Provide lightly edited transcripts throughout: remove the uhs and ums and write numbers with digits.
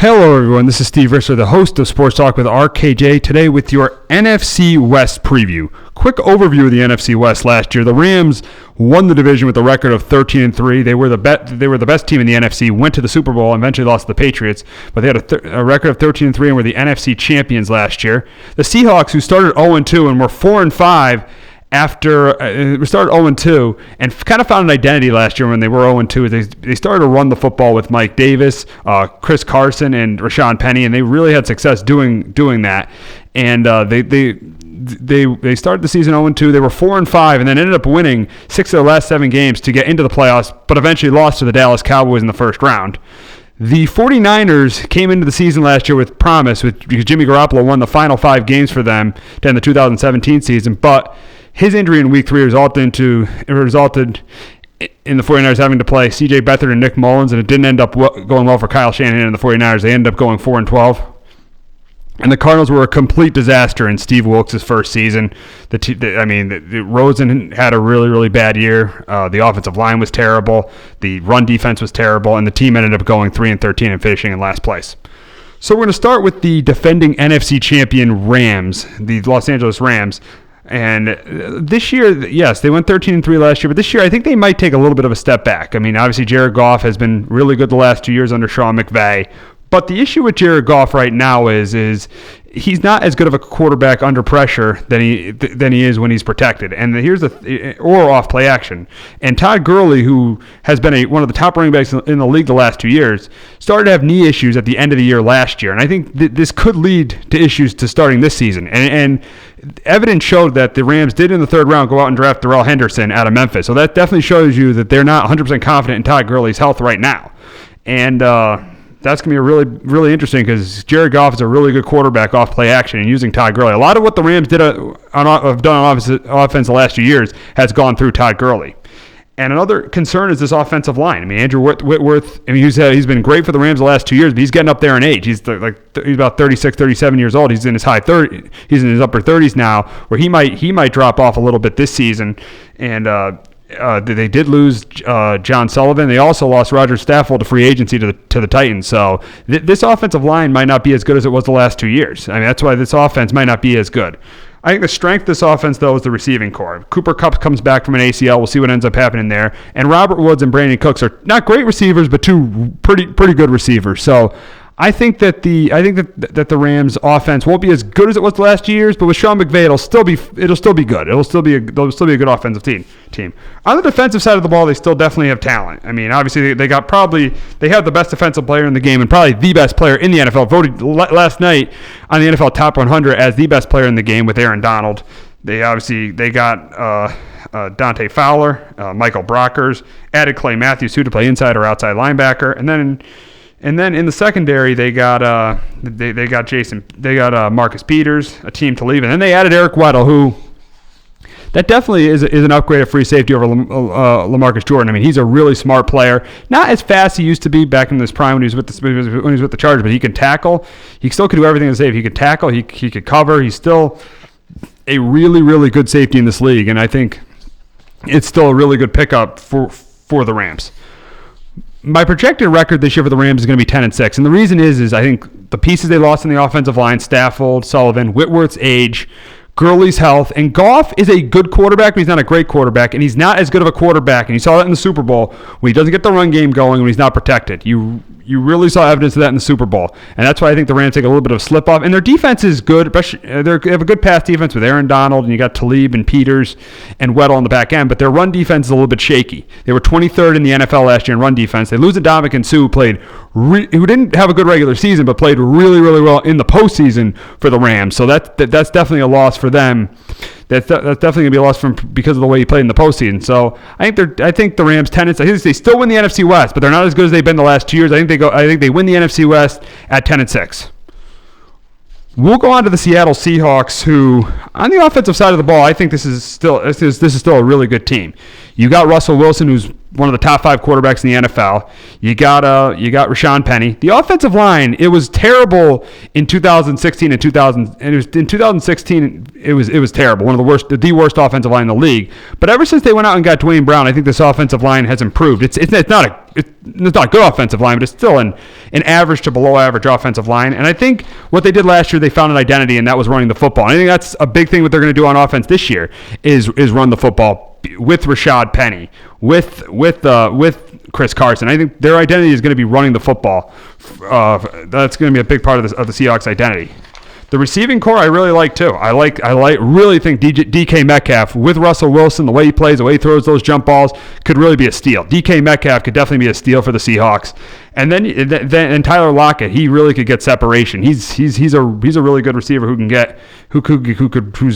Hello everyone, this is Steve Risser, the host of Sports Talk with RKJ, today with your NFC West preview. Quick overview of the NFC West last year. The Rams won the division with a record of 13-3. They were the best team in the NFC, went to the Super Bowl, and eventually lost to the Patriots, but they had a record of 13-3 and were the NFC champions last year. The Seahawks, who started 0-2 and were 4-5 after we started 0-2 and kind of found an identity last year when they were 0-2. They started to run the football with Mike Davis, Chris Carson, and Rashawn Penny, and they really had success doing that. And they started the season 0-2. They were 4-5 and then ended up winning 6 of their last 7 games to get into the playoffs, but eventually lost to the Dallas Cowboys in the first round. The 49ers came into the season last year with promise because Jimmy Garoppolo won the final 5 games for them to end the 2017 season, but his injury in Week 3 resulted in the 49ers having to play C.J. Beathard and Nick Mullins, and it didn't end up going well for Kyle Shanahan and the 49ers. They ended up going 4-12. And the Cardinals were a complete disaster in Steve Wilkes' first season. Rosen had a really, really bad year. The offensive line was terrible. The run defense was terrible, and the team ended up going 3-13 and finishing in last place. So we're going to start with the defending NFC champion Rams, the Los Angeles Rams. And this year, yes, they went 13-3 last year, but this year I think they might take a little bit of a step back. I mean, obviously Jared Goff has been really good the last 2 years under Sean McVay, but the issue with Jared Goff right now is he's not as good of a quarterback under pressure than he is when he's protected. And or off play action. And Todd Gurley, who has been one of the top running backs in the league the last 2 years, started to have knee issues at the end of the year last year. And I think this could lead to issues to starting this season. And evidence showed that the Rams did in the third round go out and draft Darrell Henderson out of Memphis. So that definitely shows you that they're not 100% confident in Todd Gurley's health right now. And that's going to be really, really interesting because Jared Goff is a really good quarterback off play action and using Todd Gurley. A lot of what the Rams have done on offense the last 2 years has gone through Todd Gurley. And another concern is this offensive line. I mean, Andrew Whitworth, he's been great for the Rams the last 2 years, but he's getting up there in age. He's about 36, 37 years old. He's in his high 30s. He's in his upper 30s now, where he might drop off a little bit this season. And they did lose John Sullivan. They also lost Roger Stafford to free agency to the Titans. So this offensive line might not be as good as it was the last 2 years. I mean, that's why this offense might not be as good. I think the strength of this offense, though, is the receiving core. Cooper Kupp comes back from an ACL. We'll see what ends up happening there. And Robert Woods and Brandon Cooks are not great receivers, but two pretty good receivers. So I think that the Rams offense won't be as good as it was the last 2 years, but with Sean McVay, it'll still be good. They'll still be a good offensive team. On the defensive side of the ball, they still definitely have talent. I mean, obviously they have the best defensive player in the game and probably the best player in the NFL. Voted last night on the NFL Top 100 as the best player in the game with Aaron Donald. They got Dante Fowler, Michael Brockers, added Clay Matthews too to play inside or outside linebacker, and then in the secondary, they got Marcus Peters, a team to leave, and then they added Eric Weddle, who that definitely is an upgrade of free safety over LaMarcus Jordan. I mean, he's a really smart player, not as fast as he used to be back in his prime when he was with the Chargers, but he can tackle. He still can do everything to save. He could tackle. He could cover. He's still a really, really good safety in this league, and I think it's still a really good pickup for the Rams. My projected record this year for the Rams is going to be 10-6, and the reason is I think the pieces they lost in the offensive line, Stafford, Sullivan, Whitworth's age, Gurley's health, and Goff is a good quarterback, but he's not a great quarterback, and he's not as good of a quarterback, and you saw that in the Super Bowl when he doesn't get the run game going when he's not protected. You really saw evidence of that in the Super Bowl, and that's why I think the Rams take a little bit of a slip off. And their defense is good. They have a good pass defense with Aaron Donald, and you got Talib and Peters and Weddle on the back end, but their run defense is a little bit shaky. They were 23rd in the NFL last year in run defense. They lose Ndamukong Suh, who didn't have a good regular season, but played really, really well in the postseason for the Rams. So that's definitely a loss for them. That's definitely going to be a loss because of the way he played in the postseason. So I think the Rams 10-6. I think they still win the NFC West, but they're not as good as they've been the last 2 years. I think they win the NFC West at 10-6. We'll go on to the Seattle Seahawks, who on the offensive side of the ball, I think this is still a really good team. You got Russell Wilson, who's one of the top 5 quarterbacks in the NFL. You got Rashawn Penny. The offensive line, it was terrible in 2016 and 2000. And it was in 2016. It was terrible. One of the worst offensive line in the league. But ever since they went out and got Dwayne Brown, I think this offensive line has improved. It's not a good offensive line, but it's still an average to below average offensive line. And I think what they did last year, they found an identity, and that was running the football. And I think that's a big thing what they're going to do on offense this year is run the football with Rashad Penny, with Chris Carson. I think their identity is going to be running the football. That's going to be a big part of the Seahawks identity. The receiving core I really like too. I really think DK Metcalf with Russell Wilson, the way he plays, the way he throws those jump balls, could really be a steal. DK Metcalf could definitely be a steal for the Seahawks. And then Tyler Lockett, he really could get separation. He's a really good receiver who's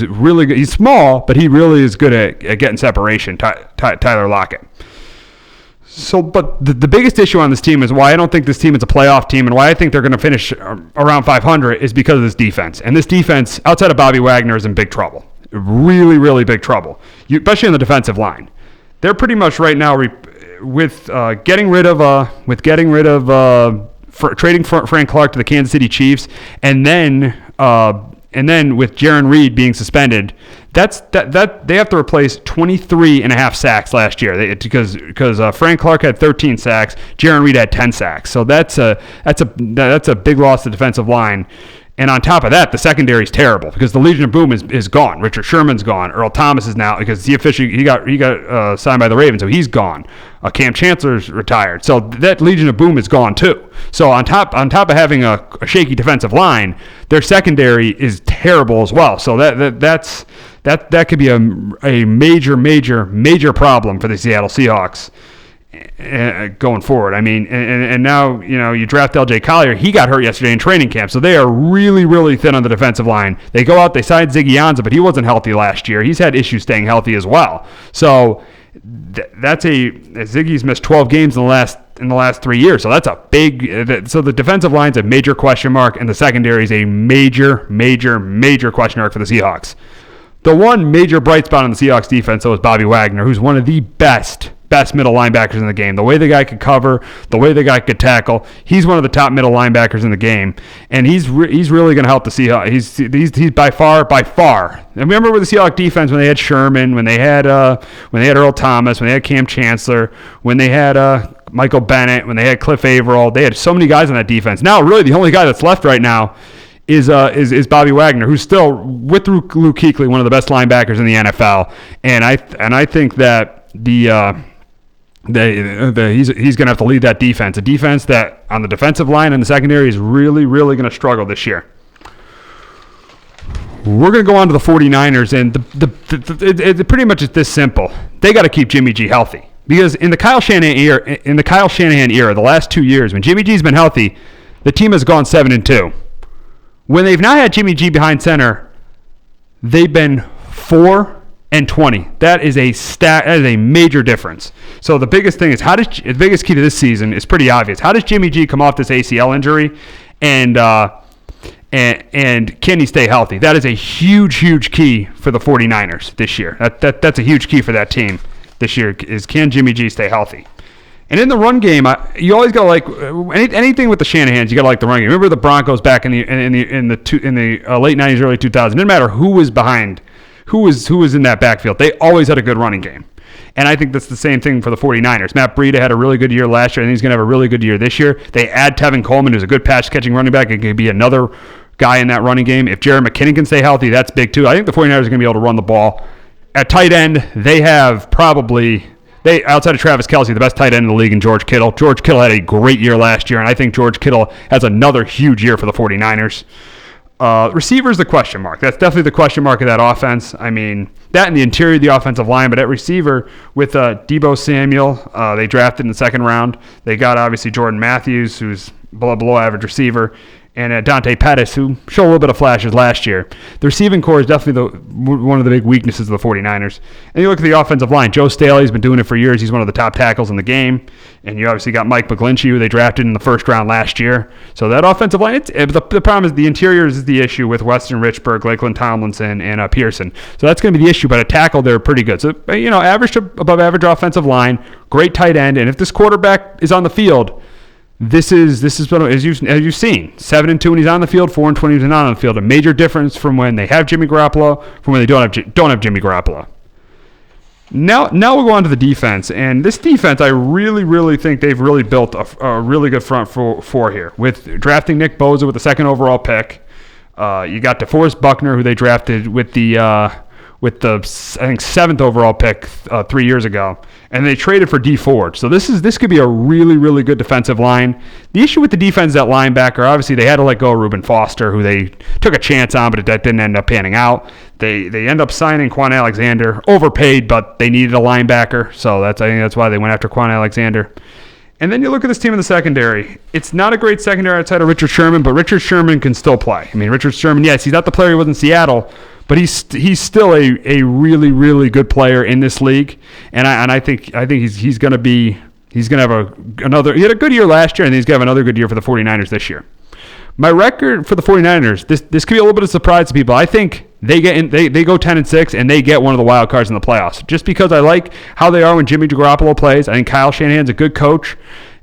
really good. He's small, but he really is good at getting separation. Tyler Lockett. So, but the biggest issue on this team is why I don't think this team is a playoff team and why I think they're going to finish around 500 is because of this defense. And this defense, outside of Bobby Wagner, is in big trouble. Really, really big trouble, especially on the defensive line. They're pretty much right now trading Frank Clark to the Kansas City Chiefs, and then with Jaron Reed being suspended, that they have to replace 23.5 sacks last year because Frank Clark had 13 sacks, Jaron Reed had 10 sacks. So that's a big loss to defensive line. And on top of that, the secondary is terrible because the Legion of Boom is gone. Richard Sherman's gone. Earl Thomas is now because he got signed by the Ravens, so he's gone. Cam Chancellor's retired, so that Legion of Boom is gone too. So on top of having a shaky defensive line, their secondary is terrible as well. So that could be a major problem for the Seattle Seahawks going forward. I mean, and now, you draft LJ Collier. He got hurt yesterday in training camp, so they are really, really thin on the defensive line. They go out, they signed Ziggy Ansah, but he wasn't healthy last year. He's had issues staying healthy as well. So Ziggy's missed 12 games in the last 3 years. So that's a big. So the defensive line's a major question mark, and the secondary is a major question mark for the Seahawks. The one major bright spot on the Seahawks defense, though, is Bobby Wagner, who's one of the best middle linebackers in the game. The way the guy could cover, the way the guy could tackle, he's one of the top middle linebackers in the game, and he's really going to help the Seahawks. He's by far. And remember with the Seahawks defense when they had Sherman, when they had Earl Thomas, when they had Cam Chancellor, when they had Michael Bennett, when they had Cliff Averill, they had so many guys on that defense. Now, really, the only guy that's left right now is Bobby Wagner, who's still with Luke Kuechly, one of the best linebackers in the NFL, and I think that he's going to have to lead that defense, a defense that on the defensive line and the secondary is really, really going to struggle this year. We're going to go on to the 49ers, and it pretty much is this simple. They got to keep Jimmy G healthy because in the Kyle Shanahan era, the last 2 years when Jimmy G's been healthy, the team has gone 7-2. When they've not had Jimmy G behind center, they've been 4-20. That is a major difference. So the biggest thing is the biggest key to this season is pretty obvious. How does Jimmy G come off this ACL injury, and can he stay healthy? That is a huge key for the 49ers this year. That's a huge key for that team this year is can Jimmy G stay healthy? And in the run game, you always got to like anything with the Shanahans. You got to like the run game. Remember the Broncos back in the late '90s, early 2000s. It didn't matter who was behind, who was in that backfield. They always had a good running game. And I think that's the same thing for the 49ers. Matt Breida had a really good year last year. I think he's going to have a really good year this year. They add Tevin Coleman, who's a good pass-catching running back. It could be another guy in that running game. If Jared McKinnon can stay healthy, that's big too. I think the 49ers are going to be able to run the ball. At tight end, they have outside of Travis Kelce, the best tight end in the league in George Kittle. George Kittle had a great year last year, and I think George Kittle has another huge year for the 49ers. Receiver's the question mark. That's definitely the question mark of that offense. I mean, that and the interior of the offensive line, but at receiver with Deebo Samuel, they drafted in the second round. They got obviously Jordan Matthews, who's below average receiver, and Dante Pettis, who showed a little bit of flashes last year. The receiving core is definitely one of the big weaknesses of the 49ers. And you look at the offensive line. Joe Staley's been doing it for years. He's one of the top tackles in the game. And you obviously got Mike McGlinchey, who they drafted in the first round last year. So that offensive line, the problem is the interior is the issue with Weston Richburg, Lakeland Tomlinson, and Pearson. So that's going to be the issue. But at tackle, they're pretty good. So, average to above average offensive line, great tight end. And if this quarterback is on the field, This is as you've seen, 7-2 when he's on the field, 4-20 when he's not on the field. A major difference from when they have Jimmy Garoppolo from when they don't have Jimmy Garoppolo. Now we'll go on to the defense, and this defense I really think they've really built a really good front four here with drafting Nick Bosa with the second overall pick. You got DeForest Buckner, who they drafted with the I think 7th overall pick 3 years ago, and they traded for Dee Ford. So this could be a really good defensive line. The issue with the defense at linebacker, obviously they had to let go of Reuben Foster, who they took a chance on, but that didn't end up panning out. They end up signing Quan Alexander, overpaid, but they needed a linebacker, so I think that's why they went after Quan Alexander. And then you look at this team in the secondary. It's not a great secondary outside of Richard Sherman, but Richard Sherman can still play. I mean, Richard Sherman, yes, he's not the player he was in Seattle, but he's still a really good player in this league, and I think he's going to have another. He had a good year last year, and he's going to have another good year for the 49ers this year. My record for the 49ers, this could be a little bit of a surprise to people. I think they go 10-6 and they get one of the wild cards in the playoffs. Just because I like how they are when Jimmy Garoppolo plays. I think Kyle Shanahan's a good coach.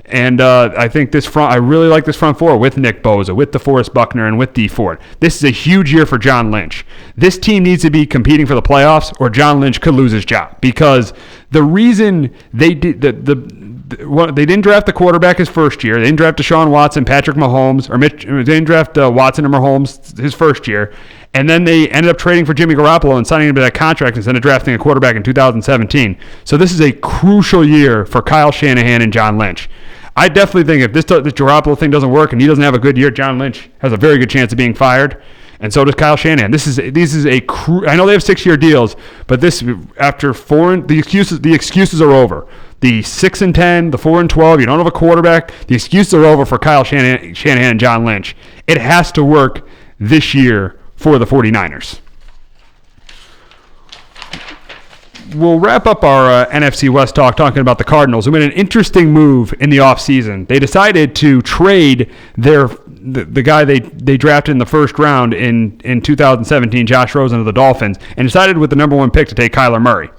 And I think I really like this front four with Nick Bosa, with DeForest Buckner, and with Dee Ford. This is a huge year for John Lynch. This team needs to be competing for the playoffs, or John Lynch could lose his job. Because the reason they didn't draft the quarterback his first year, they didn't draft Deshaun Watson, Patrick Mahomes, they didn't draft Watson or Mahomes his first year, and then they ended up trading for Jimmy Garoppolo and signing him to that contract instead of drafting a quarterback in 2017. So this is a crucial year for Kyle Shanahan and John Lynch. I definitely think if this Garoppolo thing doesn't work and he doesn't have a good year, John Lynch has a very good chance of being fired, and so does Kyle Shanahan. This is I know they have 6-year deals, but this after the excuses are over. The 6-10, the 4-12, you don't have a quarterback. The excuses are over for Kyle Shanahan and John Lynch. It has to work this year for the 49ers. We'll wrap up our NFC West talk talking about the Cardinals, who made an interesting move in the offseason. They decided to trade the guy they drafted in the first round in 2017, Josh Rosen of the Dolphins, and decided with the number 1 pick to take Kyler Murray.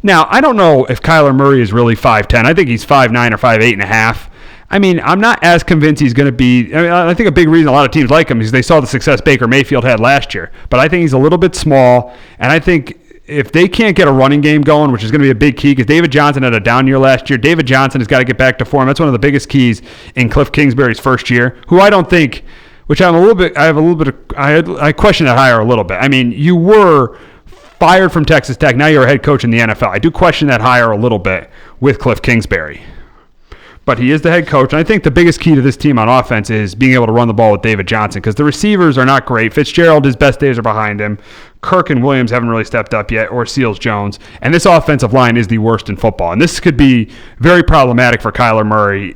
Now, I don't know if Kyler Murray is really 5'10". I think he's 5'9" or 5'8.5". I mean, I'm not as convinced he's going to be. I think a big reason a lot of teams like him is they saw the success Baker Mayfield had last year. But I think he's a little bit small, and I think if they can't get a running game going, which is going to be a big key, because David Johnson had a down year last year. David Johnson has got to get back to form. That's one of the biggest keys in Cliff Kingsbury's first year, who I don't think, which I question that hire a little bit. I mean, you were fired from Texas Tech. Now you're a head coach in the NFL. I do question that hire a little bit with Cliff Kingsbury. But he is the head coach, and I think the biggest key to this team on offense is being able to run the ball with David Johnson, because the receivers are not great. Fitzgerald, his best days are behind him. Kirk and Williams haven't really stepped up yet, or Seals-Jones. And this offensive line is the worst in football. And this could be very problematic for Kyler Murray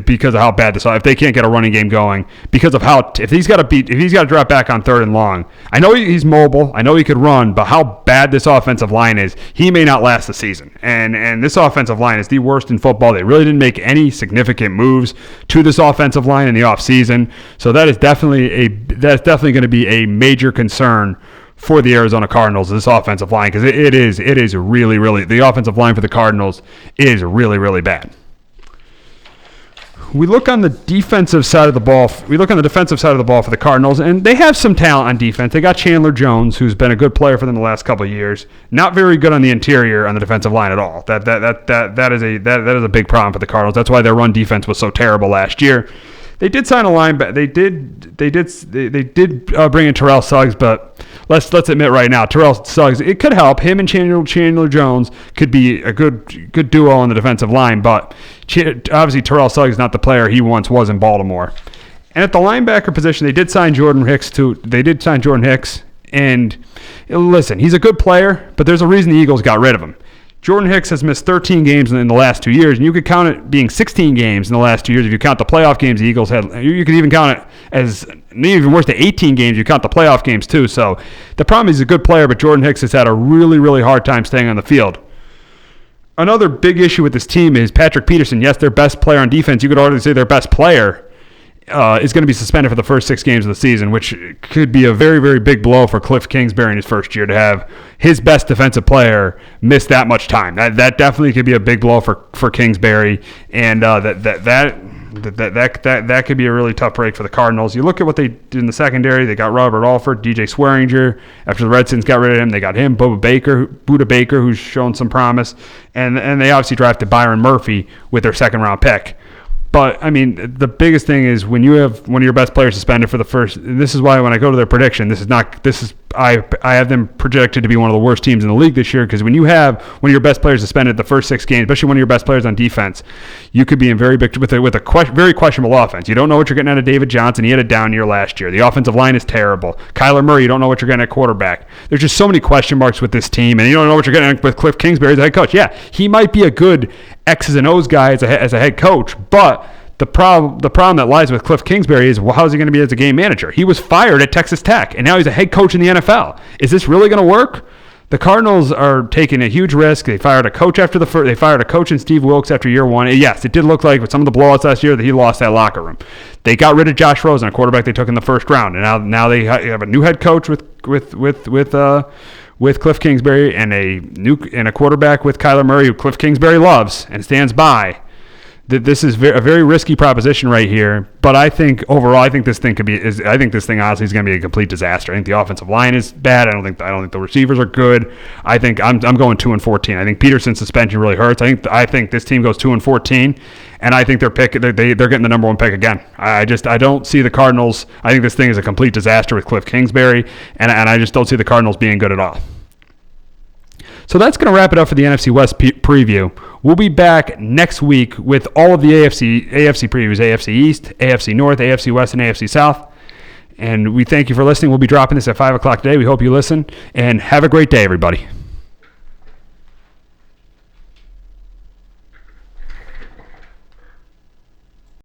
because of how bad this. If they can't get a running game going, because of how if he's got to drop back on 3rd and long. I know he's mobile. I know he could run, but how bad this offensive line is, he may not last the season. And this offensive line is the worst in football. They really didn't make any significant moves to this offensive line in the offseason. So that's definitely going to be a major concern for the Arizona Cardinals, this offensive line, because it is really the offensive line for the Cardinals is really bad. We look on the defensive side of the ball. We look on the defensive side of the ball for the Cardinals, and they have some talent on defense. They got Chandler Jones, who's been a good player for them the last couple of years. Not very good on the interior on the defensive line at all. That is a big problem for the Cardinals. That's why their run defense was so terrible last year. They did sign a linebacker. They did bring in Terrell Suggs, but let's admit right now, Terrell Suggs, it could help. Him and Chandler Jones could be a good duo on the defensive line, but obviously Terrell Suggs is not the player he once was in Baltimore. And at the linebacker position, they did sign Jordan Hicks too. And listen, he's a good player, but there's a reason the Eagles got rid of him. Jordan Hicks has missed 13 games in the last 2 years, and you could count it being 16 games in the last 2 years if you count the playoff games the Eagles had. You could even count it as even worse than 18 games. You count the playoff games too. So the problem is he's a good player, but Jordan Hicks has had a really, really hard time staying on the field. Another big issue with this team is Patrick Peterson. Yes, their best player on defense. You could already say their best player is going to be suspended for the first 6 games of the season, which could be a very, very big blow for Cliff Kingsbury in his first year to have his best defensive player miss that much time. That definitely could be a big blow for Kingsbury, and that could be a really tough break for the Cardinals. You look at what they did in the secondary. They got Robert Alford, DJ Swearinger. After the Redskins got rid of him, they got him, Buda Baker, who's shown some promise, and they obviously drafted Byron Murphy with their second-round pick. But, I mean, the biggest thing is when you have one of your best players suspended for the first – this is why when I go to their prediction, I have them projected to be one of the worst teams in the league this year, because when you have one of your best players suspended the first 6 games, especially one of your best players on defense, you could be in very big – with a very questionable offense. You don't know what you're getting out of David Johnson. He had a down year last year. The offensive line is terrible. Kyler Murray, you don't know what you're getting at quarterback. There's just so many question marks with this team, and you don't know what you're getting with Cliff Kingsbury as a head coach. Yeah, he might be a good X's and O's guy as a head coach, but the problem that lies with Cliff Kingsbury is, well, how's he going to be as a game manager? He was fired at Texas Tech, and now he's a head coach in the NFL. Is this really going to work? The Cardinals are taking a huge risk. They fired a coach they fired a coach in Steve Wilkes after year 1. Yes, it did look like with some of the blowouts last year that he lost that locker room. They got rid of Josh Rosen, a quarterback they took in the first round, and now they have a new head coach with Cliff Kingsbury and a quarterback with Kyler Murray, who Cliff Kingsbury loves and stands by. This is a very risky proposition right here, but I think overall, this thing honestly is going to be a complete disaster. I think the offensive line is bad. I don't think the receivers are good. I think I'm going 2-14. I think Peterson's suspension really hurts. I think this team goes 2-14, and I think they're getting the number 1 pick again. I don't see the Cardinals. I think this thing is a complete disaster with Cliff Kingsbury, and I just don't see the Cardinals being good at all. So that's going to wrap it up for the NFC West preview. We'll be back next week with all of the AFC previews, AFC East, AFC North, AFC West, and AFC South. And we thank you for listening. We'll be dropping this at 5 o'clock today. We hope you listen, and have a great day, everybody.